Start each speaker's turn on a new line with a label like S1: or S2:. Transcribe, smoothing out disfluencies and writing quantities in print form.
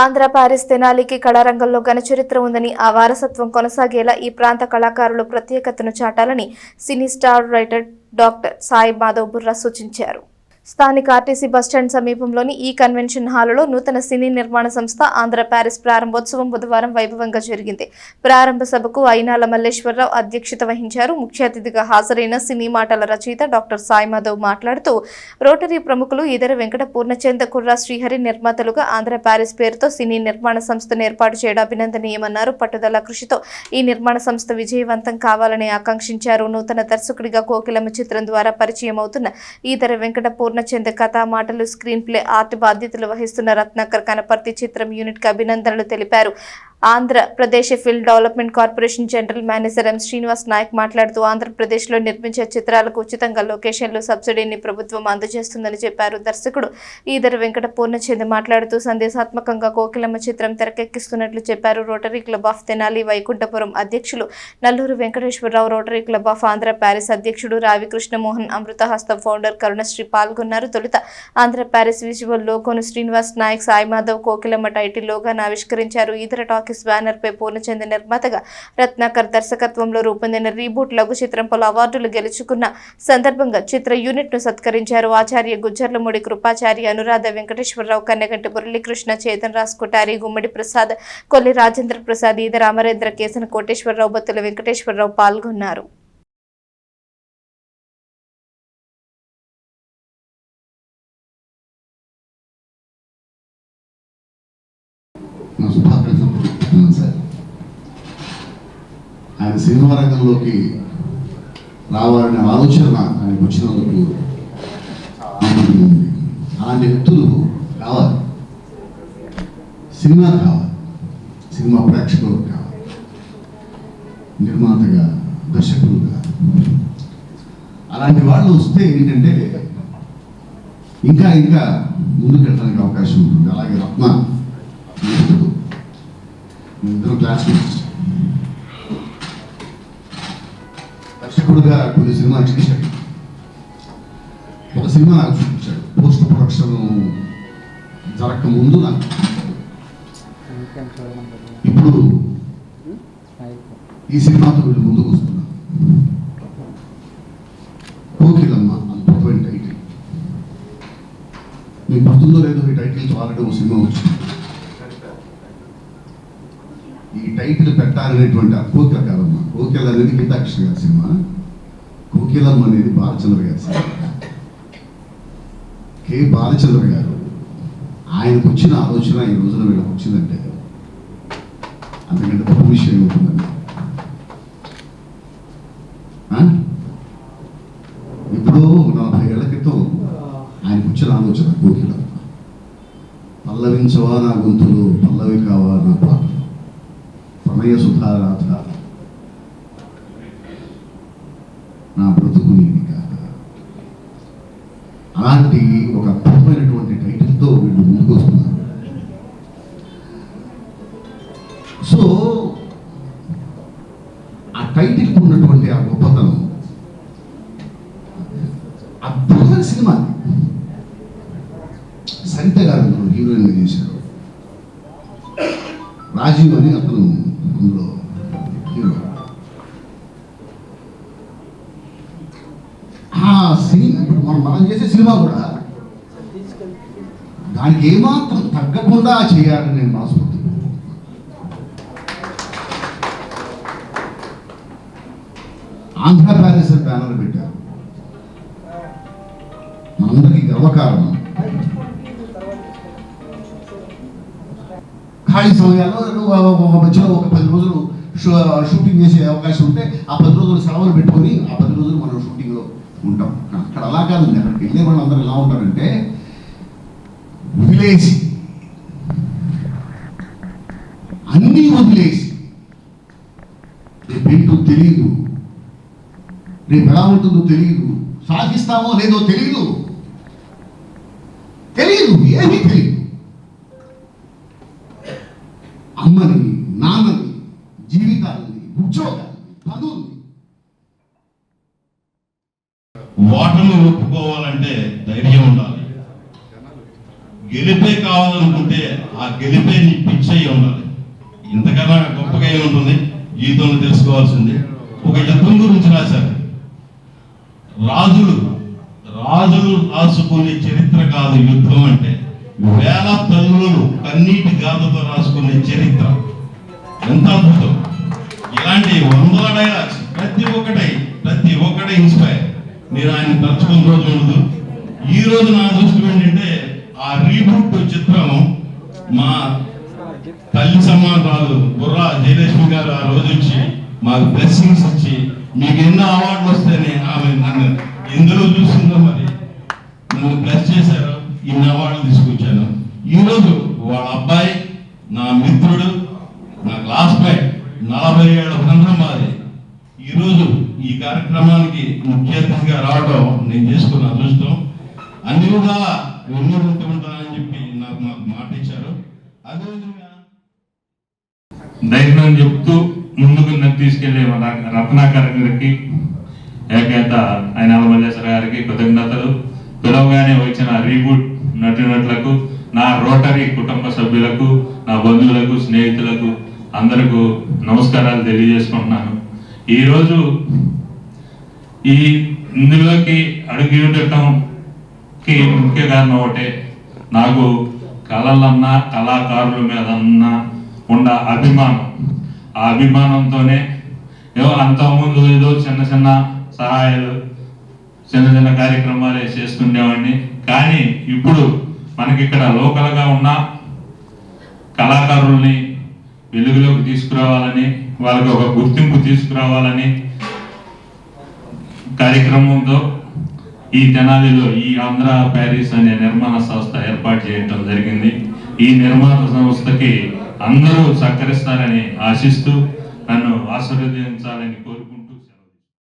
S1: Andhra Paris తెనాలికి కళారంగంలో ఘనచరిత్ర ఉందని, ఆ వారసత్వం కొనసాగేలా ఈ ప్రాంత కళాకారులు ప్రత్యేకతను చాటాలని cine star writer doctor Sai Madhav Burra సూచించారు. స్థానిక ఆర్టీసీ బస్టాండ్ సమీపంలోని ఈ కన్వెన్షన్ హాలులో నూతన సినీ నిర్మాణ సంస్థ ఆంధ్ర పారిస్ ప్రారంభోత్సవం బుధవారం వైభవంగా జరిగింది. ప్రారంభ సభకు అయినాల మల్లేశ్వరరావు అధ్యక్షత వహించారు. ముఖ్య అతిథిగా హాజరైన సినీ మాటల రచయిత డాక్టర్ సాయి మాధవ్ మాట్లాడుతూ, రోటరీ ప్రముఖులు ఈదర వెంకట పూర్ణచంద్, కుర్రా శ్రీహరి నిర్మాతలుగా ఆంధ్ర పారిస్ పేరుతో సినీ నిర్మాణ సంస్థను ఏర్పాటు చేయడం అభినందనీయమన్నారు. పట్టుదల కృషితో ఈ నిర్మాణ సంస్థ విజయవంతం కావాలని ఆకాంక్షించారు. నూతన దర్శకుడిగా కోకిలమ్మ చిత్రం ద్వారా పరిచయం అవుతున్న ఈదర వెంకట పూర్ణచంద్ కథా మాటలు, స్క్రీన్ ప్లే, ఆర్ట్ బాధ్యతలు వహిస్తున్న రత్నాకర్ కనపర్తి చిత్రం యూనిట్ కు అభినందనలు తెలిపారు. Andhra Pradesh film development corporation general manager M Srinivas Naik మాట్లాడుతూ, ఆంధ్రప్రదేశ్లో నిర్మించే చిత్రాలకు ఉచితంగా లొకేషన్లు, సబ్సిడీని ప్రభుత్వం అందజేస్తుందని చెప్పారు. దర్శకుడు ఈదర వెంకట పూర్ణచంద్ మాట్లాడుతూ, సందేశాత్మకంగా కోకిలమ్మ చిత్రం తెరకెక్కిస్తున్నట్లు చెప్పారు. Rotary club of Tenali Vaikunthapuram అధ్యక్షులు Nalluru Venkateswararao, rotary club of Andhra Paris అధ్యక్షుడు రావి కృష్ణమోహన్, అమృతహస్తం ఫౌండర్ కరుణశ్రీ పాల్గొన్నారు. తొలుత ఆంధ్ర పారిస్ విజువల్ లోగోను శ్రీనివాస్ నాయక్, సాయి మాధవ్ కోకిలమ్మ టైటిల్ లోగాను ఆవిష్కరించారు. ఈదర టాకీస్ బ్యానర్ పై పూర్ణచంద్ నిర్మాతగా, రత్నాకర్ దర్శకత్వంలో రూపొందిన రీబూట్ లఘు చిత్రం పలు అవార్డులు గెలుచుకున్న సందర్భంగా చిత్ర యూనిట్ ను సత్కరించారు. ఆచార్య గుజ్జర్లమూడి కృపాచారి, అనురాధ వెంకటేశ్వరరావు, కన్నెగంటి మురళీకృష్ణ, చేతన్ రాజ్ కొటారి, గుమ్మడి ప్రసాద్, కొల్లి రాజేంద్ర ప్రసాద్, ఈదర అమరేంద్ర, కేసన కోటేశ్వరరావు, బత్తుల వెంకటేశ్వరరావు పాల్గొన్నారు.
S2: ఆయన సినిమా రంగంలోకి రావాలనే ఆలోచన ఆయనకు వచ్చినందుకు అలాంటి వ్యక్తులు కావాలి. సినిమా కావాలి, సినిమా ప్రేక్షకులు కావాలి, నిర్మాతగా, దర్శకులుగా అలాంటి వాళ్ళు వస్తే ఏంటంటే ఇంకా ఇంకా ముందుకు వెళ్ళడానికి అవకాశం ఉంటుంది. అలాగే రత్న ఇద్దరు క్లాస్మేట్స్, దర్శకుడుగా కొన్ని సినిమా చేశాడు. ఒక సినిమా నాకు చూపించాడు, పోస్ట్ ప్రొడక్షన్ జరగక ముందు నాకు. ఇప్పుడు ఈ సినిమాతో వీళ్ళు ముందుకు వస్తున్నారు. కోకిలమ్మ అద్భుతమైన టైటిల్. మీకు గుర్తుందో లేదో, ఈ టైటిల్స్ ఆల్రెడీ ఒక సినిమా వచ్చింది. ఈ టైటిల్ పెట్టాలనేటువంటి కోకిల కాదమ్మా. కోకిల అనేది గీతాకృష్ణ గారి సినిమా, కోకిలమ్మ అనేది బాలచంద్ర గారి సినిమా. కె బాలచంద్ర గారు ఆయనకు వచ్చిన ఆలోచన ఈ రోజున వీళ్ళకి వచ్చిందంటే అంతకంటే గొప్ప విషయం ఉంటుందండి. ఇప్పుడు 40 ఏళ్ల క్రితం ఆయనకు వచ్చిన ఆలోచన కోకిలమ్మ. పల్లవించవా నా గొంతులు, పల్లవి కావా నా పాటలు, ప్రణయ సుధారాధ నా బ్రతుకు నీది కాదా. అలాంటి ఒక అద్భుతమైనటువంటి టైటిల్తో వీళ్ళు ముందుకు వస్తున్నారు. సో ఆ టైటిల్కి ఉన్నటువంటి ఆ గొప్పతనం, అద్భుతమైన సినిమా. సరిత గారు హీరోయిన్గా చేశారు. రాజీవ్ అని అతను అందులో హీరో. ఆ సినిమా మనం చేసే సినిమా కూడా దానికి ఏమాత్రం తగ్గకుండా చేయాలని నేను మనస్ఫూర్తి. ఆంధ్ర పారిస్ బ్యానర్ పెట్టారు. మనందరికీ గర్వకారణం. ఖాళీ సమయాల్లో మధ్యలో ఒక 10 రోజులు షూటింగ్ చేసే అవకాశం ఉంటే ఆ 10 రోజులు సెలవులు పెట్టుకొని ఆ 10 రోజులు మనం షూటింగ్లో ఉంటాం. అక్కడ అలా కాదండి. అక్కడికి వెళ్ళే వాళ్ళు అందరూ ఎలా ఉంటారంటే, వదిలేసి, అన్నీ వదిలేసి, రేపేంటో తెలియదు, రేపు ఎలా ఉంటుందో తెలియదు, సాధిస్తామో లేదో తెలియదు, ఏమీ తెలియదు. అమ్మని, నాన్నని, జీవితాలని, ఉద్యోగాలని, పనుల్ని.
S3: ఓటమి ఒప్పుకోవాలంటే ధైర్యం ఉండాలి, గెలిపే కావాలనుకుంటే ఆ గెలిపే నీ పిచ్చయ్యి ఉండాలి. ఇంతకన్నా గొప్పగా ఏముంటుంది జీవితంలో తెలుసుకోవాల్సింది. ఒక యుద్ధం గురించి రాశారు. రాజులు రాసుకునే చరిత్ర కాదు యుద్ధం అంటే, వేల తల్లులు కన్నీటి గాథతో రాసుకునే చరిత్ర. ఎంత అద్భుతం! ఇలాంటి వందల డైలాగ్స్ ప్రతి ఒక్కటి ఇన్స్పైర్. మీరు ఆయన తలుచుకున్న రోజు ఉండదు. ఈ రోజు నా దృష్టి ఏంటంటే ఆ రీబూట్ చిత్రం మా తల్లి సమానాలు బుర్రా జయలక్ష్మి గారు ఆ రోజు వచ్చి మాకు బ్లెస్సింగ్స్ ఇచ్చి, మీకు ఎన్నో అవార్డులు వస్తేనే ఆమె నన్ను ఎందులో చూసిందో మరి నన్ను బ్లెస్ చేశారు, ఇన్ని అవార్డులు తీసుకొచ్చాను. ఈరోజు వాళ్ళ అబ్బాయి నా మిత్రుడు, నా క్లాస్మేట్, 40 ఏళ్ల బంధం మాది. ఈరోజు ఈ కార్యక్రమానికి ముఖ్య అతిథిగా రావడం నేను చేసుకున్న అదృష్టం. అన్ని విధాలా ఉంటానని చెప్పి నాకు మాట ఇచ్చారు. అదేవిధంగా
S4: ధైర్యం చెప్తూ ముందుకు తీసుకెళ్లే మన రత్నాకర్ గారికి, ఏకైత ఆయన మల్లేశ్వర గారికి కృతజ్ఞతలు. పిలవగానే వచ్చిన రీబూట్ నటునట్లకు, నా రోటరీ కుటుంబ సభ్యులకు, నా బంధువులకు, స్నేహితులకు అందరికీ నమస్కారాలు తెలియజేసుకుంటున్నాను. ఈరోజు ఇందులోకి అడుగుటంకి ముఖ్య కారణం ఒకటే, నాకు కళలన్నా కళాకారుల మీద ఉన్న అభిమానం. ఆ అభిమానంతోనే అంతకుముందు ఏదో చిన్న సహాయాలు, చిన్న కార్యక్రమాలే చేస్తుండేవాడిని. కానీ ఇప్పుడు మనకి ఇక్కడ లోకల్గా ఉన్న కళాకారుల్ని వెలుగులోకి తీసుకురావాలని, వాళ్ళకి ఒక గుర్తింపు తీసుకురావాలని కార్యక్రమంతో ఈ తెనాలిలో ఈ ఆంధ్ర ప్యారిస్ అనే నిర్మాణ సంస్థ ఏర్పాటు చేయడం జరిగింది. ఈ నిర్మాణ సంస్థకి అందరూ సహకరిస్తారని ఆశిస్తూ నన్ను ఆశీర్వదించాలని కోరు